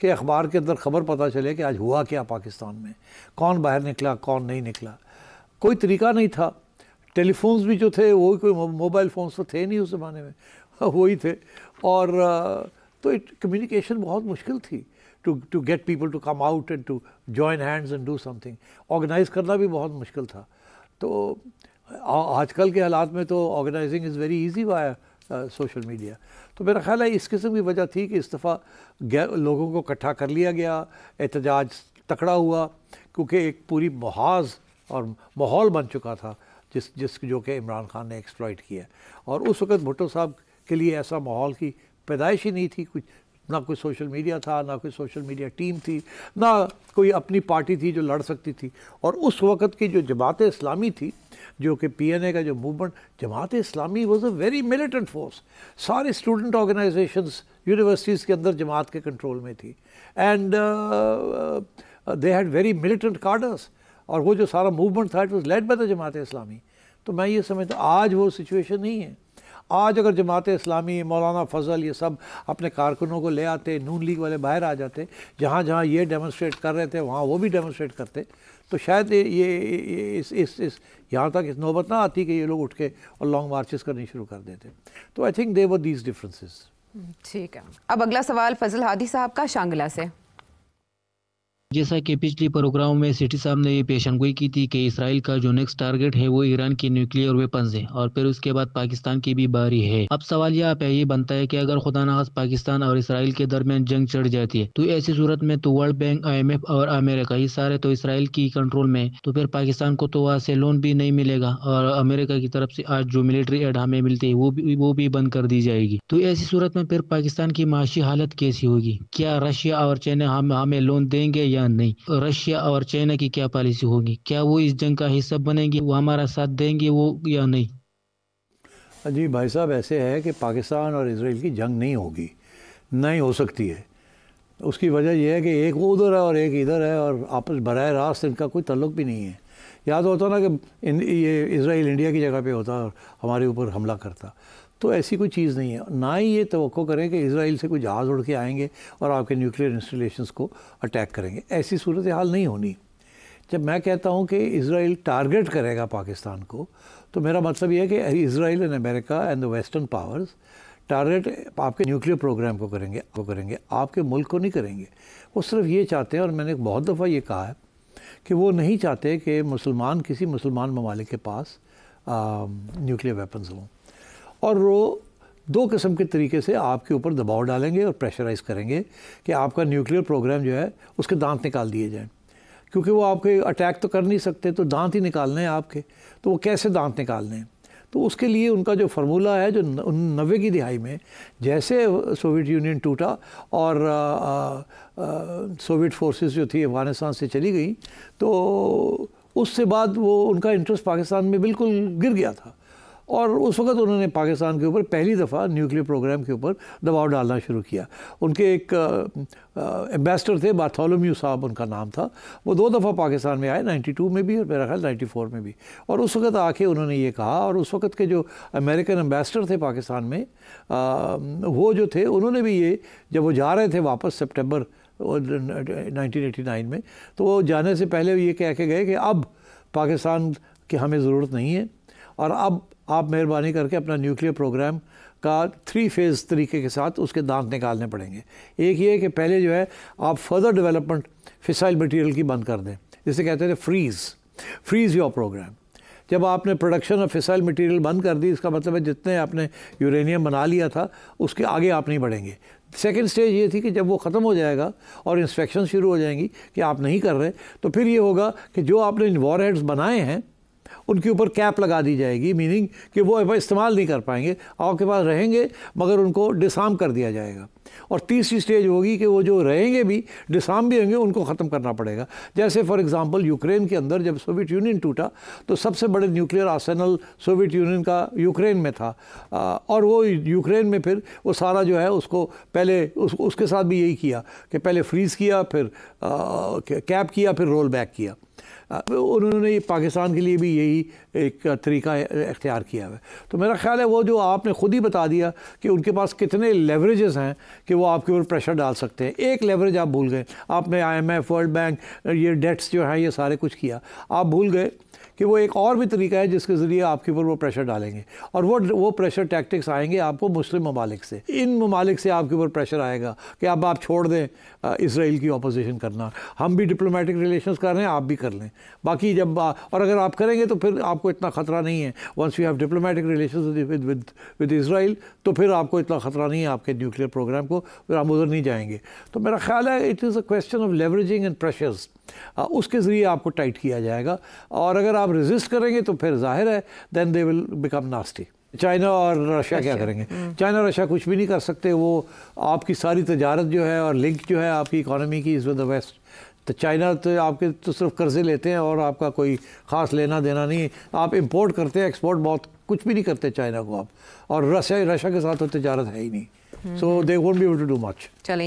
کہ اخبار کے اندر خبر پتہ چلے کہ آج ہوا کیا پاکستان میں، کون باہر نکلا کون نہیں نکلا. کوئی طریقہ نہیں تھا. ٹیلی فونز بھی جو تھے وہ کوئی موبائل فونز تو تھے نہیں اس زمانے میں، وہی تھے. اور تو کمیونیکیشن بہت مشکل تھی to get people to come out and to join hands and do something. Organise کرنا بھی بہت مشکل تھا. تو آج کل کے حالات میں تو organising is very easy by social media. تو میرا خیال ہے اس قسم کی وجہ تھی کہ اس دفعہ لوگوں کو اکٹھا کر لیا گیا، احتجاج تکڑا ہوا، کیونکہ ایک پوری محاذ اور ماحول بن چکا تھا جس جو کہ عمران خان نے ایکسپلائٹ کیا. اور اس وقت بھٹو صاحب کے لیے ایسا ماحول کی پیدائش ہی نہیں تھی. کچھ نہ کوئی سوشل میڈیا تھا، نہ کوئی سوشل میڈیا ٹیم تھی، نہ کوئی اپنی پارٹی تھی جو لڑ سکتی تھی. اور اس وقت کی جو جماعت اسلامی تھی، جو کہ پی این اے کا جو movement, Jamaat Islami was a very militant force. سارے اسٹوڈنٹ آرگنائزیشنز یونیورسٹیز کے اندر جماعت کے کنٹرول میں تھی. And they had very militant cadres. اور وہ جو سارا موومنٹ تھا it was led by the Jamaat Islami. تو میں یہ سمجھتا آج وہ سچویشن نہیں ہے. آج اگر جماعت اسلامی، مولانا فضل، یہ سب اپنے کارکنوں کو لے آتے، نون لیگ والے باہر آ جاتے، جہاں جہاں یہ ڈیمونسٹریٹ کر رہے تھے وہاں وہ بھی ڈیمونسٹریٹ کرتے، تو شاید یہ اس یہاں تک اس نوبت نہ آتی کہ یہ لوگ اٹھ کے اور لانگ مارچز کرنی شروع کر دیتے. تو I think they were these differences. ٹھیک ہے. اب اگلا سوال فضل ہادی صاحب کا شانگلہ سے. جیسا کہ پچھلی پروگرام میں سٹی صاحب نے یہ پیشن گوئی کی تھی کہ اسرائیل کا جو نیکسٹ ٹارگٹ ہے وہ ایران کی نیوکلیئر ویپنز ہے، اور پھر اس کے بعد پاکستان کی بھی باری ہے. اب سوال یہ بنتا ہے کہ اگر خدا نخواستہ پاکستان اور اسرائیل کے درمیان جنگ چڑھ جاتی ہے تو ایسی صورت میں تو World Bank, I M F اور امریکہ یہ سارے تو اسرائیل کی کنٹرول میں، تو پھر پاکستان کو تو وہاں سے لون بھی نہیں ملے گا، اور امریکہ کی طرف سے آج جو ملٹری ایڈ ہمیں ملتی ہے وہ بھی بند کر دی جائے گی. تو ایسی صورت میں پھر پاکستان کی معاشی حالت کیسی ہوگی؟ کیا رشیا اور چائنا ہمیں لون دیں گے یا نہیں؟ رشیا اور چائنا کی کیا پالیسی ہوگی؟ کیا وہ اس جنگ کا حصہ بنیں گے؟ وہ ہمارا ساتھ دیں گے وہ یا نہیں؟ جی بھائی صاحب، ایسے ہے کہ پاکستان اور اسرائیل کی جنگ نہیں ہوگی، نہیں ہو سکتی ہے. اس کی وجہ یہ ہے کہ ایک وہ ادھر ہے اور ایک ادھر ہے، اور آپس براہ راست ان کا کوئی تعلق بھی نہیں ہے. یاد ہوتا نا کہ یہ اسرائیل انڈیا کی جگہ پہ ہوتا اور ہمارے اوپر حملہ کرتا. تو ایسی کوئی چیز نہیں ہے. نہ ہی یہ توقع کریں کہ اسرائیل سے کوئی جہاز اڑ کے آئیں گے اور آپ کے نیوکلیئر انسٹالیشنز کو اٹیک کریں گے. ایسی صورتحال نہیں ہونی. جب میں کہتا ہوں کہ اسرائیل ٹارگٹ کرے گا پاکستان کو، تو میرا مطلب یہ ہے کہ Israel and America and the western powers target آپ کے نیوکلیئر پروگرام کو کریں گے، آپ کے ملک کو نہیں کریں گے. وہ صرف یہ چاہتے ہیں، اور میں نے بہت دفعہ یہ کہا ہے کہ وہ نہیں چاہتے کہ کسی مسلمان ممالک کے پاس نیوکلیئر ویپنز ہوں. اور وہ دو قسم کے طریقے سے آپ کے اوپر دباؤ ڈالیں گے اور پریشرائز کریں گے کہ آپ کا نیوکلیئر پروگرام جو ہے اس کے دانت نکال دیے جائیں. کیونکہ وہ آپ کے اٹیک تو کر نہیں سکتے، تو دانت ہی نکالنے ہیں آپ کے. تو وہ کیسے دانت نکالنے ہیں؟ تو اس کے لیے ان کا جو فارمولہ ہے، جو 90 کی دہائی میں جیسے سوویت یونین ٹوٹا اور سوویت فورسز جو تھی افغانستان سے چلی گئیں، تو اس سے بعد وہ ان کا انٹرسٹ پاکستان میں بالکل گر گیا تھا. اور اس وقت انہوں نے پاکستان کے اوپر پہلی دفعہ نیوکلیئر پروگرام کے اوپر دباؤ ڈالنا شروع کیا. ان کے ایک ایمبیسڈر تھے، بارتھولومیو صاحب ان کا نام تھا. وہ 2 دفعہ پاکستان میں آئے، 92 میں بھی اور میرا خیال 94 میں بھی. اور اس وقت آ کے انہوں نے یہ کہا، اور اس وقت کے جو امریکن ایمبیسڈر تھے پاکستان میں، وہ جو تھے انہوں نے بھی یہ، جب وہ جا رہے تھے واپس سپٹمبر 1989 میں، تو وہ جانے سے پہلے یہ کہہ کے گئے کہ اب پاکستان کی ہمیں ضرورت نہیں ہے، اور اب آپ مہربانی کر کے اپنا نیوکلیئر پروگرام کا 3 فیز طریقے کے ساتھ اس کے دانت نکالنے پڑیں گے. ایک یہ کہ پہلے جو ہے آپ فردر ڈیولپمنٹ فسائل مٹیریل کی بند کر دیں، جسے کہتے تھے فریز یور پروگرام. جب آپ نے پروڈکشن آف فسائل مٹیریل بند کر دی، اس کا مطلب ہے جتنے آپ نے یورینیم بنا لیا تھا اس کے آگے آپ نہیں بڑھیں گے. سیکنڈ سٹیج یہ تھی کہ جب وہ ختم ہو جائے گا اور انسپیکشن شروع ہو جائیں گی کہ آپ نہیں کر رہے، تو پھر یہ ہوگا کہ جو آپ نے وار ہیڈز بنائے ہیں ان کے اوپر کیپ لگا دی جائے گی، میننگ کہ وہ استعمال نہیں کر پائیں گے، آپ کے پاس رہیں گے مگر ان کو ڈسارم کر دیا جائے گا. اور تیسری سٹیج ہوگی کہ وہ جو رہیں گے بھی، ڈسارم بھی ہوں گے، ان کو ختم کرنا پڑے گا. جیسے فار ایگزامپل یوکرین کے اندر جب سوویت یونین ٹوٹا تو سب سے بڑے نیوکلیئر آرسینل سوویت یونین کا یوکرین میں تھا، اور وہ یوکرین میں پھر وہ سارا جو ہے اس کو پہلے اس کے ساتھ بھی یہی کیا کہ پہلے فریز کیا، پھر کیپ کیا، پھر رول بیک کیا. انہوں نے پاکستان کے لیے بھی یہی ایک طریقہ اختیار کیا ہے. تو میرا خیال ہے وہ جو آپ نے خود ہی بتا دیا کہ ان کے پاس کتنے لیوریجز ہیں کہ وہ آپ کے اوپر پریشر ڈال سکتے ہیں. ایک لیوریج آپ بھول گئے, آپ نے IMF, ورلڈ بینک, یہ ڈیٹس جو ہیں یہ سارے کچھ کیا, آپ بھول گئے کہ وہ ایک اور بھی طریقہ ہے جس کے ذریعے آپ کے اوپر وہ پریشر ڈالیں گے, اور وہ پریشر ٹیکٹکس آئیں گے آپ کو مسلم ممالک سے. ان ممالک سے آپ کے اوپر پریشر آئے گا کہ اب آپ چھوڑ دیں اسرائیل کی اپوزیشن کرنا, ہم بھی ڈپلومیٹک ریلیشنز کر رہے ہیں, آپ بھی کر لیں. باقی جب اور اگر آپ کریں گے تو پھر آپ کو اتنا خطرہ نہیں ہے. Once you have diplomatic relations with Israel تو پھر آپ کو اتنا خطرہ نہیں ہے آپ کے نیوکلیئر پروگرام کو, پھر ہم ادھر نہیں جائیں گے. تو میرا خیال ہے it is a question of leveraging and pressures, اس کے ذریعے آپ کو ٹائٹ کیا جائے گا. اور اگر آپ ریزسٹ کریں گے تو پھر ظاہر ہے دین دے ول بیکم ناسٹی. چائنا اور رشیا کیا کریں گے؟ چائنا اور رشیا کچھ بھی نہیں کر سکتے. وہ آپ کی ساری تجارت جو ہے اور لنک جو ہے آپ کی اکانومی کی از ود دا ویسٹ. تو چائنا تو آپ کے تو صرف قرضے لیتے ہیں اور آپ کا کوئی خاص لینا دینا نہیں. آپ امپورٹ کرتے ہیں, ایکسپورٹ بہت کچھ بھی نہیں کرتے چائنا کو آپ, اور رشیا کے ساتھ تو تجارت ہے ہی نہیں. So they won't be able to do much. چلیں